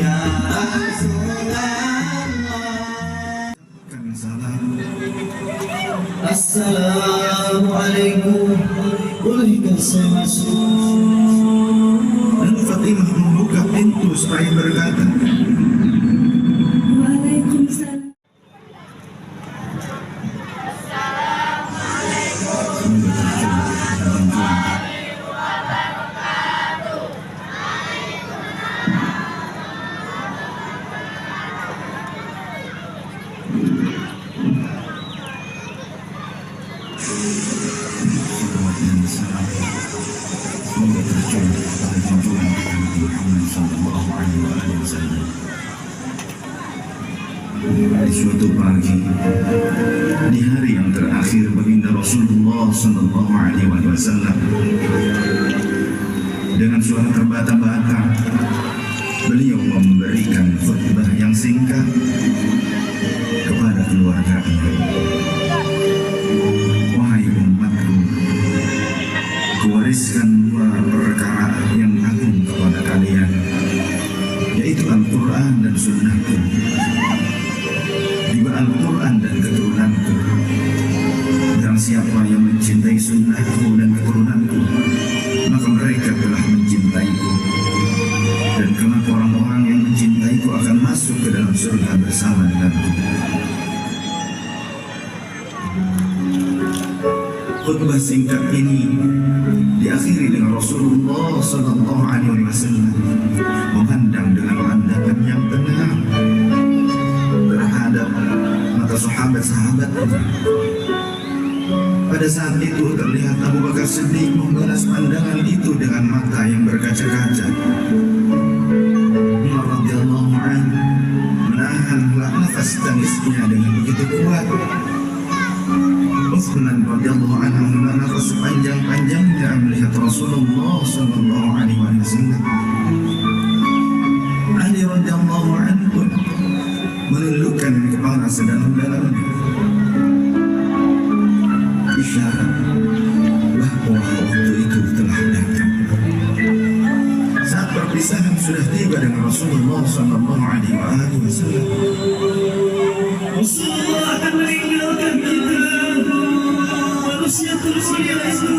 Ya Rasulullah. Assalamualaikum. Bolehkah saya masuk? Lalu Fatimah membuka pintu supaya berkata, Waalaikumsalam. Di suatu pagi, di hari yang terakhir baginda Rasulullah Sallallahu Alaihi Wasallam, dengan suara terbata-bata, beliau memberikan khutbah yang singkat kepada keluarganya. Wahai umatku, kuwariskan dua perkara yang agung kepada kalian, yaitu Al-Quran dan Sunnahku. Juga Al-Quran dan keturunanku. Dan siapa yang mencintai sunnahku dan keturunanku, maka mereka telah mencintaiku. Dan kelak orang-orang yang mencintaiku akan masuk ke dalam surga bersama denganku. Khutbah singkat ini diakhiri dengan Rasulullah Sallallahu Alaihi Wasallam memandang dengan pandangan yang tenang terhadap mata sahabat-sahabatnya. Pada saat itu terlihat Abu Bakar Siddiq membalas pandangan itu dengan mata yang berkaca-kaca. Umar radhiyallahu anhu menahan nafas tangisnya dengan begitu kuat. Utsman radhiyallahu anhu menahan nafas panjang-panjangnya melihat Rasulullah sallallahu alaihi wasallam. Ali radhiyallahu anhu menundukkan kepala sedalam-dalamnya, isyarat bahwa waktu itu telah datang. Saat perpisahan sudah tiba dengan Rasulullah Sallallahu Alaihi Wasallam. Rasulullah akan meninggalkan kita. Manusia terus itu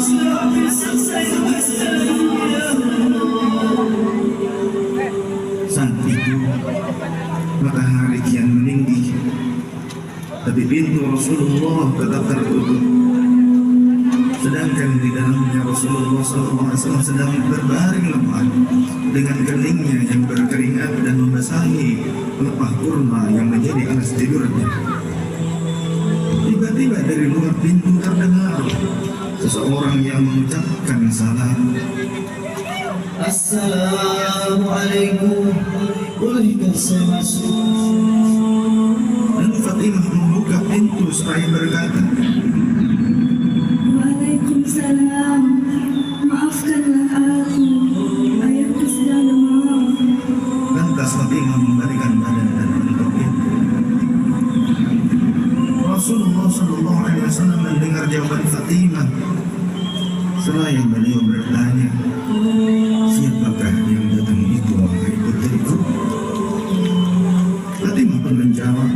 sampai selesai Saat itu matahari kian meninggi, tapi pintu Rasulullah tetap tertutup. Sedangkan di dalamnya Rasulullah SAW sedang berbaring lemah dengan keningnya yang berkeringat dan membasahi pelepah kurma yang menjadi alas tidurnya. Tiba-tiba dari luar pintu terdengar seseorang yang mengucapkan salam. Assalamualaikum. Bolehkah saya masuk? Lalu Fatimah membuka pintu supaya berkata, Waalaikumsalam. Maafkanlah aku. Ayahku sedang demam. lantas Fatimah membalikan badan dan menutup pintu. Rasulullah Sallallahu Alaihi Wasallam mendengar jawaban Fatimah. Seraya beliau bertanya, siapakah yang datang itu, wahai putriku? Fatimah pun menjawab,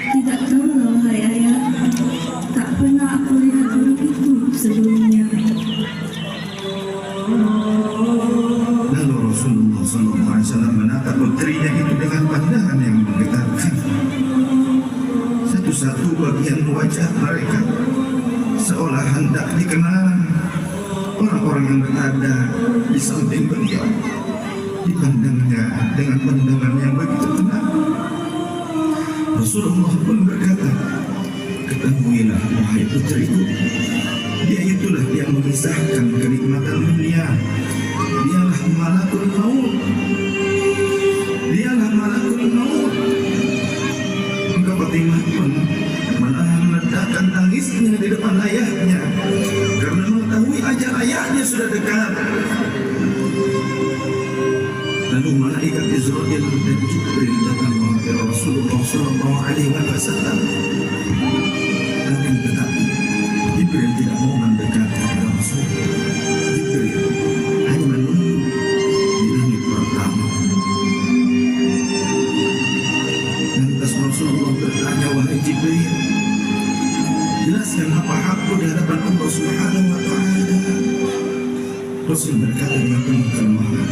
Tidak tahu, wahai ayah. Tak pernah aku lihat orang itu sebelumnya. lalu Rasulullah Sallallahu Alaihi Wasallam menatap putrinya itu dengan pandangan yang menggetarkan. Satu-satu bagian wajah mereka seolah hendak dikenal. Orang-orang yang berada di samping beliau dipandangnya dengan pandangan yang begitu tenang. Rasulullah pun berkata, ketahuilah wahai putriku, dia itulah yang mengisahkan kenikmatan dunia. Dialah malakul maut. Dialah malakul maut. Maka Fatimah pun menahan ledakan tangisnya di depan ayahnya karena mengetahui ajal ayahnya sudah dekat. Lalu malaikat Israel dan Jibril datang menghadiri Rasulullah Sallallahu Alaihi Wasallam. Akan tetapi Jibril tidak mau mendekat kepada Rasul. Jibril hanya menunggu di langit pertama. dengan penuh kelemahan.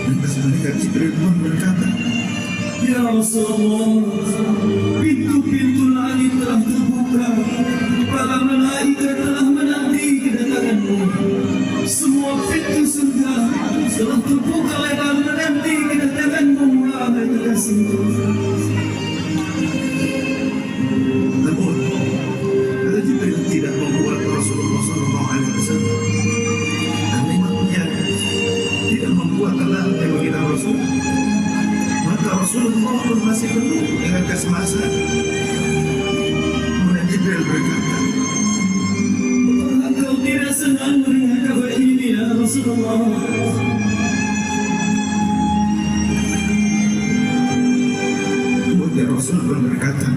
Lantas malaikat Jibril pun berkata, Ya Rasulullah, pintu-pintu langit telah terbuka. Para malaikat telah menanti kedatanganmu. Semua pintu surga telah terbuka lebar menanti kedatanganmu, wahai kekasihku. namun kata Jibril tidak membuat Rasulullah SAW dan nikmatnya tidak membuat tenangnya bagi Rasul. Maka Rasulullah pun masih penuh dengan kecemasan. Kemudian Jibril berkata, Engkau tidak senang melihat kabar ini, ya Rasulullah. kemudian Rasul pun berkata,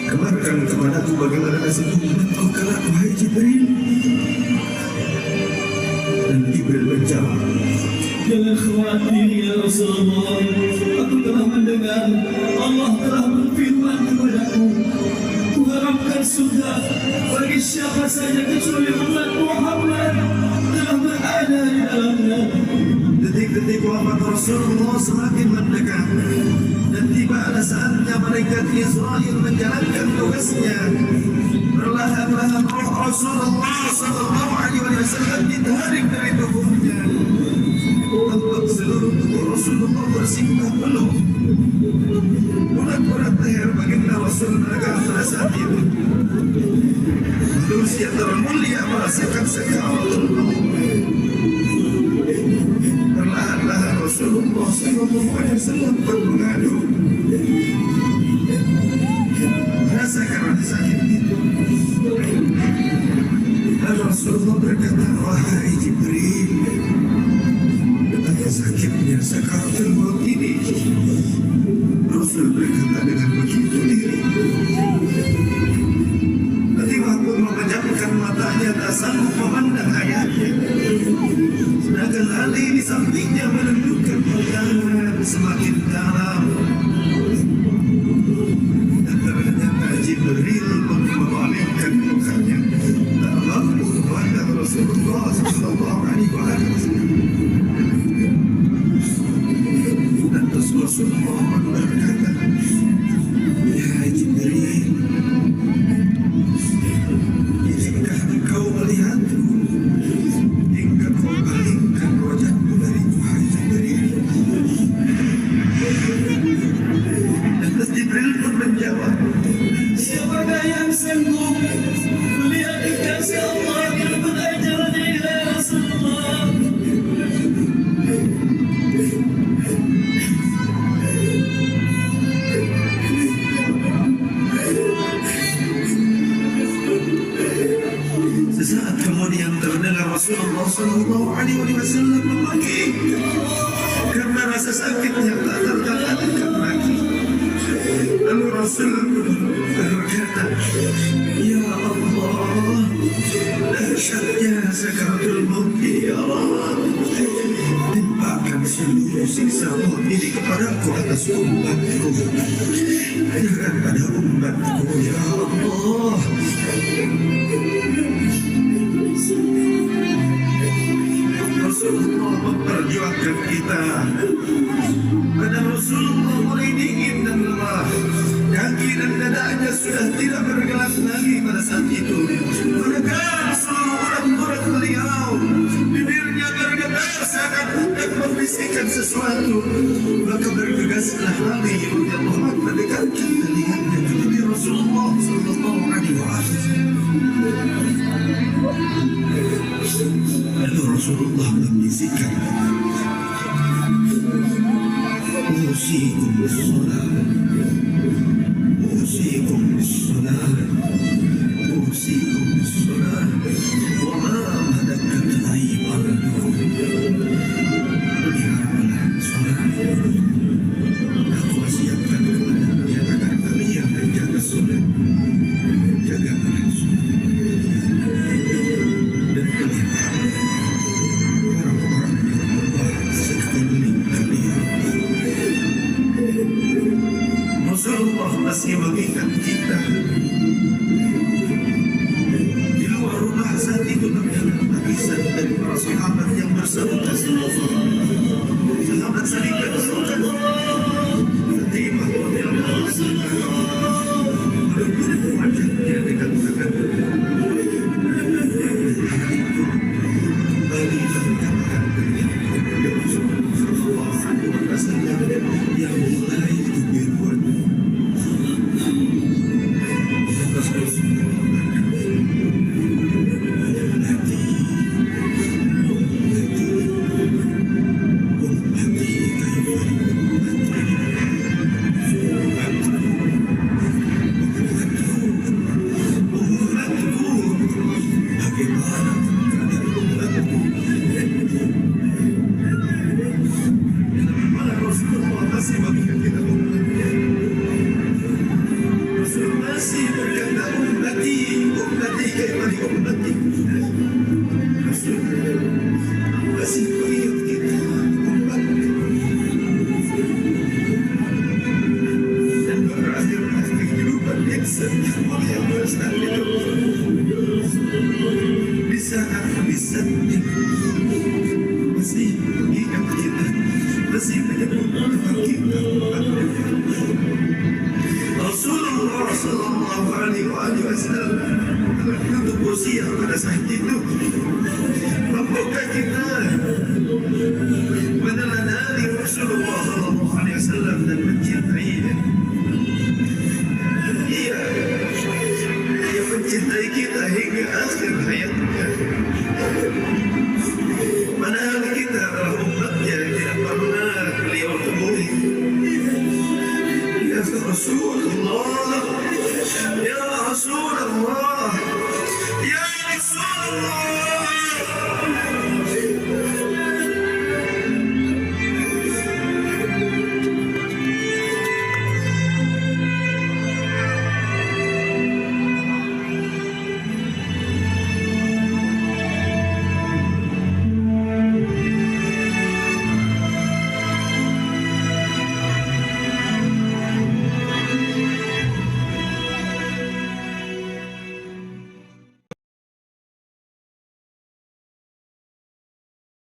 kabarkan kepadaku bagaimana nasib umatku kelak, wahai Jibril. Dan Jibril menjawab, Jangan khawatir, ya Rasulullah. Aku telah mendengar Allah telah berfirman kepadaku, Kuharapkan surga bagi siapa saja kecuali umat Muhammad telah berada di dalamnya. detik-detik wafat Rasulullah semakin mendekat dan tiba ada saatnya malaikat Israel menjalankan tugasnya. Perlahan-lahan roh Rasulullah SAW ditarik dari tubuhnya. Tampak seluruh tubuh Rasulullah bersimbah peluh. Urat-urat leher baginda Rasul menegang pada saat itu. Manusia termulia merasakan sakaratul maut. Perlahan-lahan Rasulullah SAW pun mengadu merasakan rasa sakit itu. Dan Rasulullah berkata, wahai Jibril, betapa sakitnya sakaratul maut ini. Rasul berkata dengan begitu diri. Ketika pun memejamkan matanya, tak sanggup memandang ayahnya. Sedangkan Ali di sampingnya menundukkan pandangan semakin dalam. Dan ternyata Jibril pun memalingkan mukanya, tak mampu memandang Rasulullah SAW. Dan terus Rasulullah berkata, ya Jibril, izinkan engkau melihatku hingga kau palingkan wajahmu dari Tuhan Jibril. Dan terus Jibril pun menjawab, Siapakah yang sanggup melihat kekasih Allah yang berajaran ila Rasulullah? sesaat kemudian terdengar Rasulullah SAW memanggil karena rasa sakitnya tak tertahankan lagi. Lalu Rasul berkata, ya Allah, dahsyatnya sakaratul maut ini, ya Allah. Timpakan seluruh siksa maut ini kepadaku atas umatku. Jangan pada umatku, ya Allah. Rasulullah memperjuangkan kita. Pada Rasulullah mulai dingin dan lemah. Kaki dan dadanya sudah tidak bergerak lagi pada saat itu. Menekan seluruh urat-urat beliau. Bibirnya bergetar seakan hendak membisikkan sesuatu. Maka bergegaslah Ali radhiyallahu anhu mendekatkan telinganya ke bibir Rasulullah SAW. Lalu Rasulullah membisikkan, Usikum bis-salat, Usikum bis-salat, Usikum bis-salat, wa ma malakat aymanukum. Peliharalah salat. Aku wasiatkan kepada kalian agar kalian menjaga salat. Jagalah salat. Dan peliharalah orang-orang yang berbuat sekeliling kalian. Rasulullah masih mengingat kita. Di luar rumah saat itu terdengar Sahabat saling bersukan Fatimah radhiyallahu anha menutup wajahnya dengan tangan kembali mengucapkan ya Rasulullah sallallahu alaihi wasallam yang mulai berbuat Rasulullah masih berkata ummati kaifani ummati Rasul masih mengingat kita umat dan berakhir kehidupan yang sempurna yang berstandar di saat masih mengingat kita masih menyebutkan kita Rasulullah sallallahu alaihi wasallam menutup usia pada saat itu membuka kita